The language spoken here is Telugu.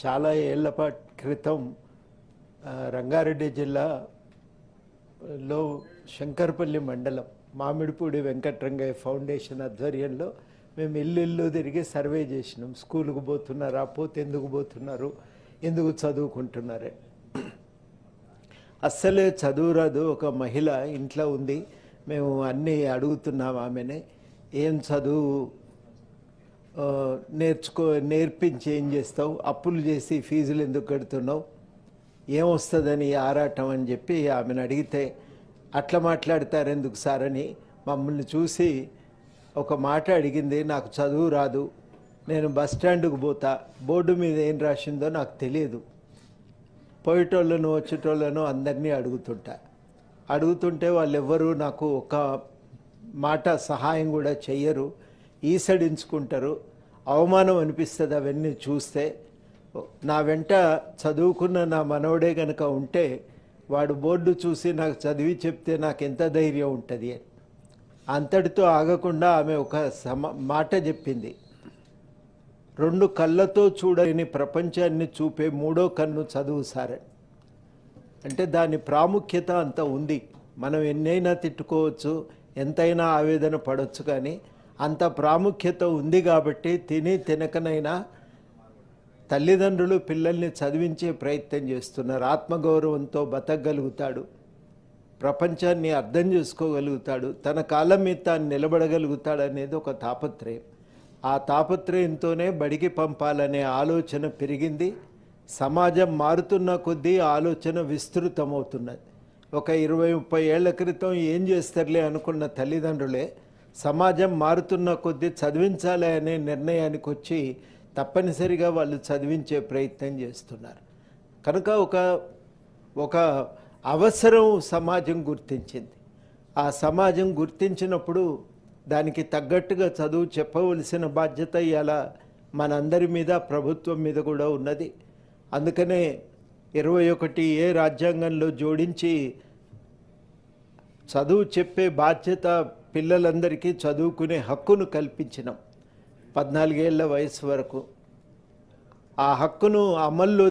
చాలా ఏళ్ల క్రితం రంగారెడ్డి జిల్లాలో శంకరపల్లి మండలం మామిడిపూడి వెంకటరంగయ్య ఫౌండేషన్ ఆధ్వర్యంలో మేము ఇల్లు తిరిగి సర్వే చేసినాం. స్కూల్కి పోతున్నారా, పోతే ఎందుకు పోతున్నారు, ఎందుకు చదువుకుంటున్నారే. అస్సలే చదువు రాదు. ఒక మహిళ ఇంట్లో ఉంది. మేము అన్నీ అడుగుతున్నాం ఆమెనే, ఏం చదువు నేర్పించి ఏం చేస్తావు, అప్పులు చేసి ఫీజులు ఎందుకు కడుతున్నావు, ఏమొస్తుందని ఆరాటం అని చెప్పి ఆమెను అడిగితే, అట్లా మాట్లాడతారు ఎందుకు సార్ అని మమ్మల్ని చూసి ఒక మాట అడిగింది. నాకు చదువు రాదు, నేను బస్ స్టాండ్కి పోతా, బోర్డు మీద ఏం రాసిందో నాకు తెలియదు, పోయేటోళ్ళను వచ్చేటోళ్ళను అందరినీ అడుగుతుంటే వాళ్ళెవ్వరూ నాకు ఒక మాట సహాయం కూడా చెయ్యరు, ఈసడించుకుంటారు. అవమానం అనిపిస్తుంది అవన్నీ చూస్తే. నా వెంట చదువుకున్న నా మనవడే కనుక ఉంటే వాడు బోర్డు చూసి నాకు చదివి చెప్తే నాకు ఎంత ధైర్యం ఉంటుంది అని. అంతటితో ఆగకుండా ఆమె ఒక మాట చెప్పింది. 2 కళ్ళతో చూడని ప్రపంచాన్ని చూపే 3వ కన్ను చదువు సార్. అంటే దాని ప్రాముఖ్యత అంత ఉంది. మనం ఎన్నైనా తిట్టుకోవచ్చు, ఎంతైనా ఆవేదన పడవచ్చు, కానీ అంత ప్రాముఖ్యత ఉంది కాబట్టి తినకనైనా తల్లిదండ్రులు పిల్లల్ని చదివించే ప్రయత్నం చేస్తున్నారు. ఆత్మగౌరవంతో బతకగలుగుతాడు, ప్రపంచాన్ని అర్థం చేసుకోగలుగుతాడు, తన కాళ్ళ మీద తాను నిలబడగలుగుతాడు అనేది ఒక తాపత్రయం. ఆ తాపత్రయంతోనే బడికి పంపాలనే ఆలోచన పెరిగింది. సమాజం మారుతున్న కొద్దీ ఆలోచన విస్తృతమవుతున్నది. ఒక 20-30 ఏళ్ల క్రితం ఏం చేస్తారులే అనుకున్న తల్లిదండ్రులే సమాజం మారుతున్న కొద్దీ చదివించాలి అనే నిర్ణయానికి వచ్చి తప్పనిసరిగా వాళ్ళు చదివించే ప్రయత్నం చేస్తున్నారు. కనుక ఒక అవసరం సమాజం గుర్తించింది. ఆ సమాజం గుర్తించినప్పుడు దానికి తగ్గట్టుగా చదువు చెప్పవలసిన బాధ్యత ఇలా మనందరి మీద, ప్రభుత్వం మీద కూడా ఉన్నది. అందుకనే 21A రాజ్యాంగంలో జోడించి చదువు చెప్పే బాధ్యత, పిల్లలందరికీ చదువుకునే హక్కును కల్పించినాం 14 ఏళ్ల వయసు వరకు. ఆ హక్కును అమల్లో